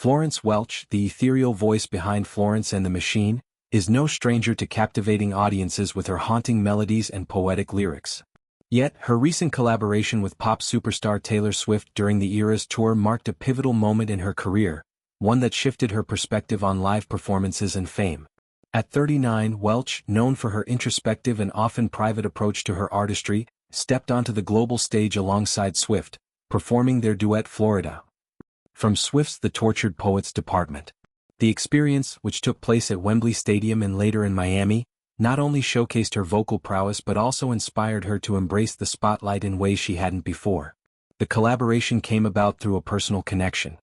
Florence Welch, the ethereal voice behind Florence and the Machine, is no stranger to captivating audiences with her haunting melodies and poetic lyrics. Yet, her recent collaboration with pop superstar Taylor Swift during the Eras tour marked a pivotal moment in her career, one that shifted her perspective on live performances and fame. At 39, Welch, known for her introspective and often private approach to her artistry, stepped onto the global stage alongside Swift, performing their duet Florida. From Swift's The Tortured Poets Department. The experience, which took place at Wembley Stadium and later in Miami, not only showcased her vocal prowess but also inspired her to embrace the spotlight in ways she hadn't before. The collaboration came about through a personal connection.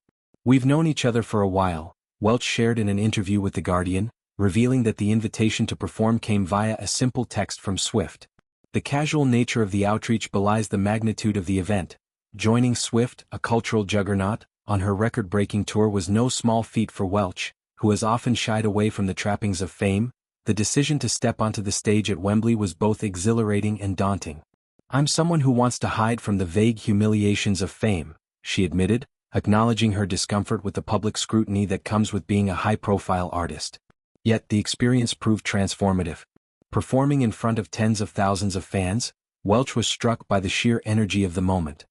"We've known each other for a while," Welch shared in an interview with The Guardian, revealing that the invitation to perform came via a simple text from Swift. The casual nature of the outreach belies the magnitude of the event. Joining Swift, a cultural juggernaut, on her record-breaking tour was no small feat for Welch, who has often shied away from the trappings of fame. The decision to step onto the stage at Wembley was both exhilarating and daunting. "I'm someone who wants to hide from the vague humiliations of fame," she admitted, acknowledging her discomfort with the public scrutiny that comes with being a high-profile artist. Yet the experience proved transformative. Performing in front of tens of thousands of fans, Welch was struck by the sheer energy of the moment.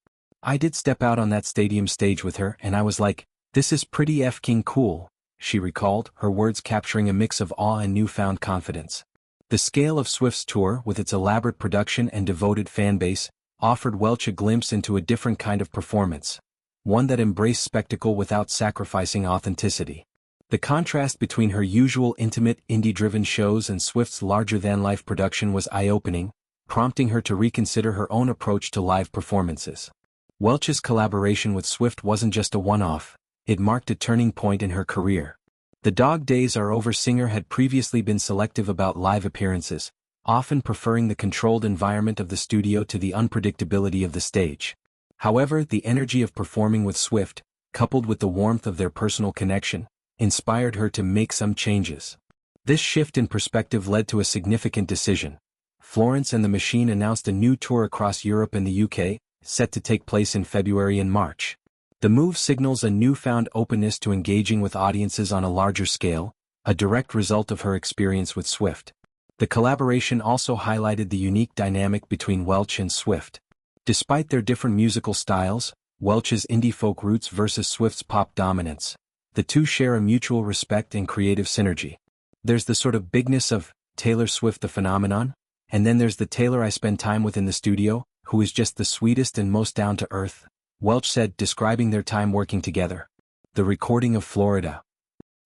"I did step out on that stadium stage with her and I was like, this is pretty f***ing cool," she recalled, her words capturing a mix of awe and newfound confidence. The scale of Swift's tour, with its elaborate production and devoted fanbase, offered Welch a glimpse into a different kind of performance, one that embraced spectacle without sacrificing authenticity. The contrast between her usual intimate, indie-driven shows and Swift's larger-than-life production was eye-opening, prompting her to reconsider her own approach to live performances. Welch's collaboration with Swift wasn't just a one-off, it marked a turning point in her career. The Dog Days Are Over singer had previously been selective about live appearances, often preferring the controlled environment of the studio to the unpredictability of the stage. However, the energy of performing with Swift, coupled with the warmth of their personal connection, inspired her to make some changes. This shift in perspective led to a significant decision. Florence and the Machine announced a new tour across Europe and the UK, set to take place in February and March. The move signals a newfound openness to engaging with audiences on a larger scale, a direct result of her experience with Swift. The collaboration also highlighted the unique dynamic between Welch and Swift. Despite their different musical styles, Welch's indie folk roots versus Swift's pop dominance, the two share a mutual respect and creative synergy. There's the sort of bigness of Taylor Swift the phenomenon, and then there's the Taylor I spend time with in the studio, who is just the sweetest and most down-to-earth, Welch said, describing their time working together. The recording of Florida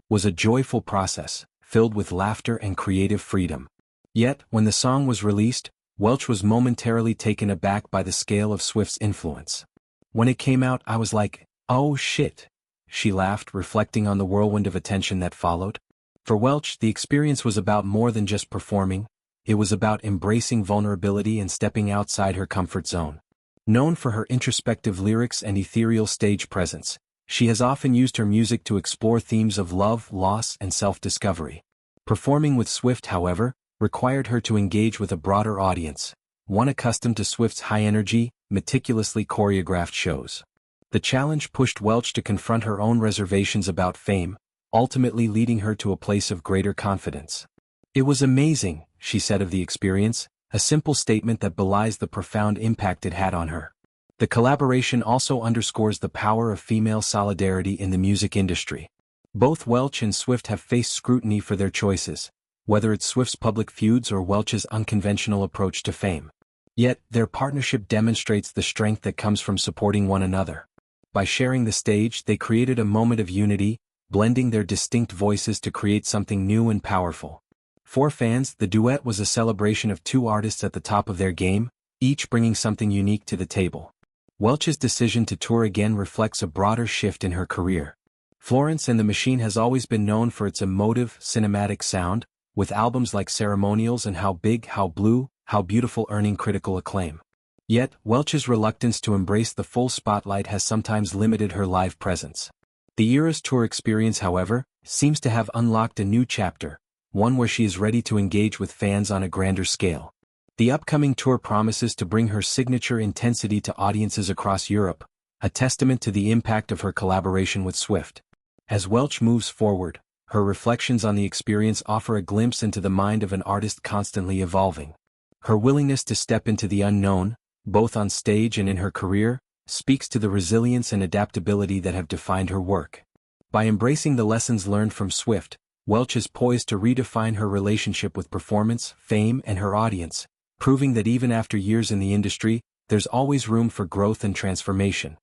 was a joyful process, filled with laughter and creative freedom. Yet, when the song was released, Welch was momentarily taken aback by the scale of Swift's influence. "When it came out, I was like, oh shit," she laughed, reflecting on the whirlwind of attention that followed. For Welch, the experience was about more than just performing. It was about embracing vulnerability and stepping outside her comfort zone. Known for her introspective lyrics and ethereal stage presence, she has often used her music to explore themes of love, loss, and self-discovery. Performing with Swift, however, required her to engage with a broader audience, one accustomed to Swift's high-energy, meticulously choreographed shows. The challenge pushed Welch to confront her own reservations about fame, ultimately leading her to a place of greater confidence. "It was amazing," she said of the experience, a simple statement that belies the profound impact it had on her. The collaboration also underscores the power of female solidarity in the music industry. Both Welch and Swift have faced scrutiny for their choices, whether it's Swift's public feuds or Welch's unconventional approach to fame. Yet, their partnership demonstrates the strength that comes from supporting one another. By sharing the stage, they created a moment of unity, blending their distinct voices to create something new and powerful. For fans, the duet was a celebration of two artists at the top of their game, each bringing something unique to the table. Welch's decision to tour again reflects a broader shift in her career. Florence and the Machine has always been known for its emotive, cinematic sound, with albums like Ceremonials and How Big, How Blue, How Beautiful earning critical acclaim. Yet, Welch's reluctance to embrace the full spotlight has sometimes limited her live presence. The Eras tour experience, however, seems to have unlocked a new chapter, one where she is ready to engage with fans on a grander scale. The upcoming tour promises to bring her signature intensity to audiences across Europe, a testament to the impact of her collaboration with Swift. As Welch moves forward, her reflections on the experience offer a glimpse into the mind of an artist constantly evolving. Her willingness to step into the unknown, both on stage and in her career, speaks to the resilience and adaptability that have defined her work. By embracing the lessons learned from Swift, Welch is poised to redefine her relationship with performance, fame, and her audience, proving that even after years in the industry, there's always room for growth and transformation.